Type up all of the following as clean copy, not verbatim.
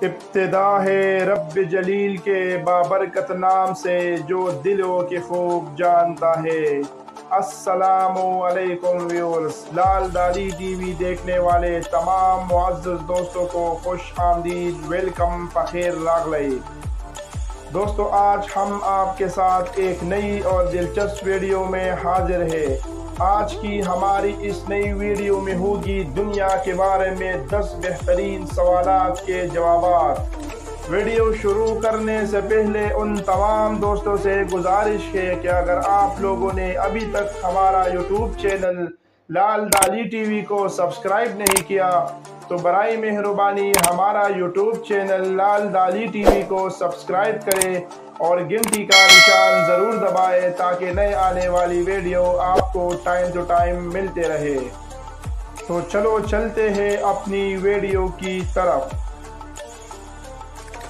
ابتدا ہے رب جلیل کے بابرکت نام سے جو دلوں کے خوب جانتا ہے۔ السلام علیکم ویورز، لال دالی ٹی وی دیکھنے والے تمام معزز دوستوں کو خوش آمدید، ویلکم، بخیر راغلی۔ دوستو، آج ہم آپ کے ساتھ ایک نئی اور دلچسپ ویڈیو میں حاضر ہے۔ آج کی ہماری اس نئی ویڈیو میں ہوگی دنیا کے بارے میں 10 بہترین سوالات کے جوابات۔ ویڈیو شروع کرنے سے پہلے ان تمام دوستوں سے گزارش ہے کہ اگر آپ لوگوں نے ابھی تک ہمارا یوٹیوب چینل لال دالی ٹی وی کو سبسکرائب نہیں کیا تو برائے مہربانی ہمارا یوٹیوب چینل لال دالی ٹی وی کو سبسکرائب کریں اور گھنٹی کا نشان ضرور دبائیں تاکہ نئے آنے والی ویڈیو آپ کو ٹائم ٹو ٹائم ملتے رہے۔ تو چلو چلتے ہیں اپنی ویڈیو کی طرف۔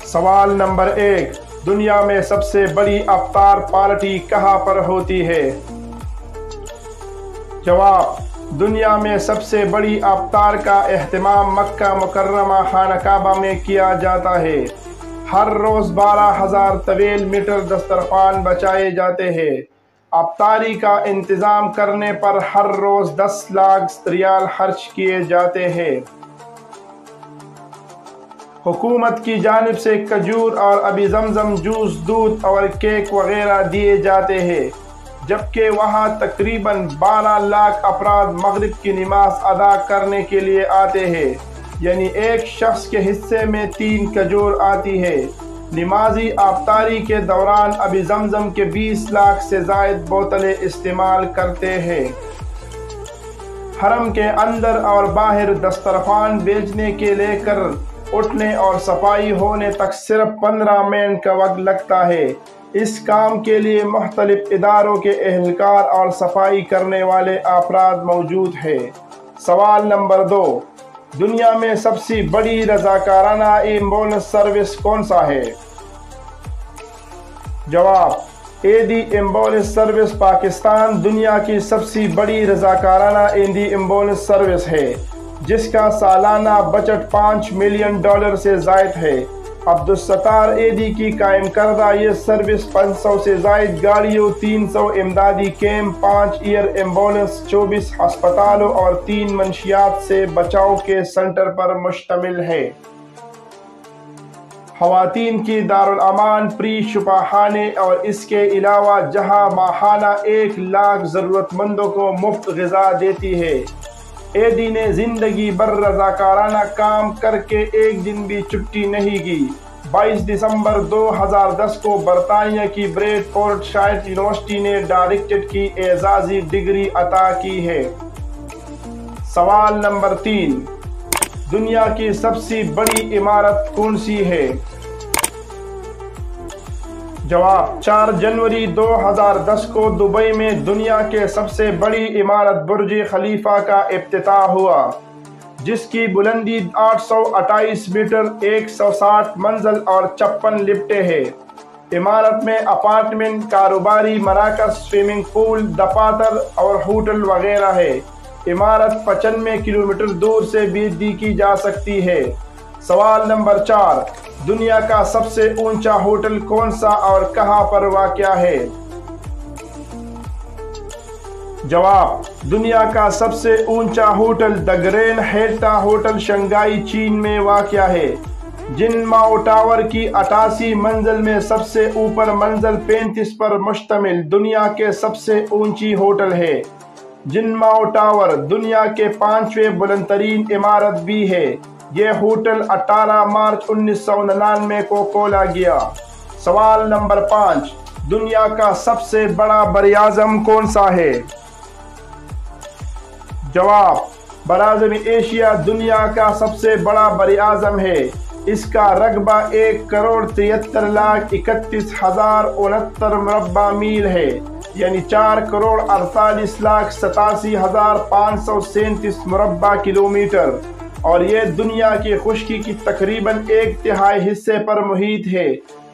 سوال نمبر 1، دنیا میں سب سے بڑی افطار پارٹی کہاں پر ہوتی ہے؟ جواب، دنیا میں سب سے بڑی افطار کا اہتمام مکہ مکرمہ خانہ کعبہ میں کیا جاتا ہے۔ ہر روز 12,000 طویل میٹر دسترخوان بچائے جاتے ہیں۔ افطاری کا انتظام کرنے پر ہر روز 10 لاکھ ریال خرچ کیے جاتے ہیں۔ حکومت کی جانب سے کھجور اور ابی زمزم جوس، دودھ اور کیک وغیرہ دیے جاتے ہیں، جبکہ وہاں تقریباً 12 لاکھ افراد مغرب کی نماز ادا کرنے کے لیے آتے ہیں، یعنی ایک شخص کے حصے میں 3 کھجور آتی ہے۔ نمازی افطاری کے دوران ابی زمزم کے 20 لاکھ سے زائد بوتلیں استعمال کرتے ہیں۔ حرم کے اندر اور باہر دسترخوان بیچنے کے لے کر اٹھنے اور صفائی ہونے تک صرف 15 منٹ کا وقت لگتا ہے۔ اس کام کے لیے مختلف اداروں کے اہلکار اور صفائی کرنے والے افراد موجود ہیں۔ سوال نمبر 2، دنیا میں سب سے بڑی رضاکارانہ ایمبولینس سروس کون سا ہے؟ جواب، ایدی ایمبولینس سروس پاکستان دنیا کی سب سے بڑی رضاکارانہ ایمبولینس سروس ہے، جس کا سالانہ بجٹ $5 ملین سے زائد ہے۔ عبدالستار ایدی کی قائم کردہ یہ سروس 500 سے زائد گاڑیوں، 300 امدادی کیمپ، 5 ایئر ایمبولینس، 24 ہسپتالوں اور 3 منشیات سے بچاؤ کے سنٹر پر مشتمل ہے۔ خواتین کی دارالامان پری شفا خانے اور اس کے علاوہ جہاں ماہانہ 1 لاکھ ضرورت مندوں کو مفت غذا دیتی ہے۔ ایدی نے زندگی بھر رضاکارانہ کام کر کے ایک دن بھی چھٹی نہیں کی۔ 22 دسمبر 2010 کو برطانیہ کی بریڈ فورڈ شائر یونیورسٹی نے ڈائریکٹریٹ کی اعزازی ڈگری عطا کی ہے۔ سوال نمبر 3، دنیا کی سب سے بڑی عمارت کون سی ہے؟ جواب، 4 جنوری 2010 کو دبئی میں دنیا کے سب سے بڑی عمارت برج خلیفہ کا افتتاح ہوا، جس کی بلندی 828 میٹر، 160 منزل اور 56 لفٹیں ہیں۔ عمارت میں اپارٹمنٹ، کاروباری مراکز، سوئمنگ پول، دفاتر اور ہوٹل وغیرہ ہے۔ عمارت 95 کلومیٹر دور سے بھی دیکھی جا سکتی ہے۔ سوال نمبر 4، دنیا کا سب سے اونچا ہوٹل کون سا اور کہاں پر واقع ہے؟ جواب، دنیا کا سب سے اونچا ہوٹل دی گرینڈ ہیلٹن ہوٹل شنگھائی چین میں واقع ہے۔ جن ماؤ ٹاور کی 88 منزل میں سب سے اوپر منزل 35 پر مشتمل دنیا کے سب سے اونچی ہوٹل ہے۔ جن ماؤ ٹاور دنیا کے 5ویں بلند ترین عمارت بھی ہے۔ یہ ہوٹل 18 مارچ 1999 کو کھولا گیا۔ سوال نمبر 5، دنیا کا سب سے بڑا براعظم کون سا ہے؟ جواب، براعظم ایشیا دنیا کا سب سے بڑا براعظم ہے۔ اس کا رقبہ 1,331,069 مربع میل ہے، یعنی 4,48,87,537 مربع کلومیٹر، اور یہ دنیا کی خشکی کی تقریباً 1/3 حصے پر محیط ہے۔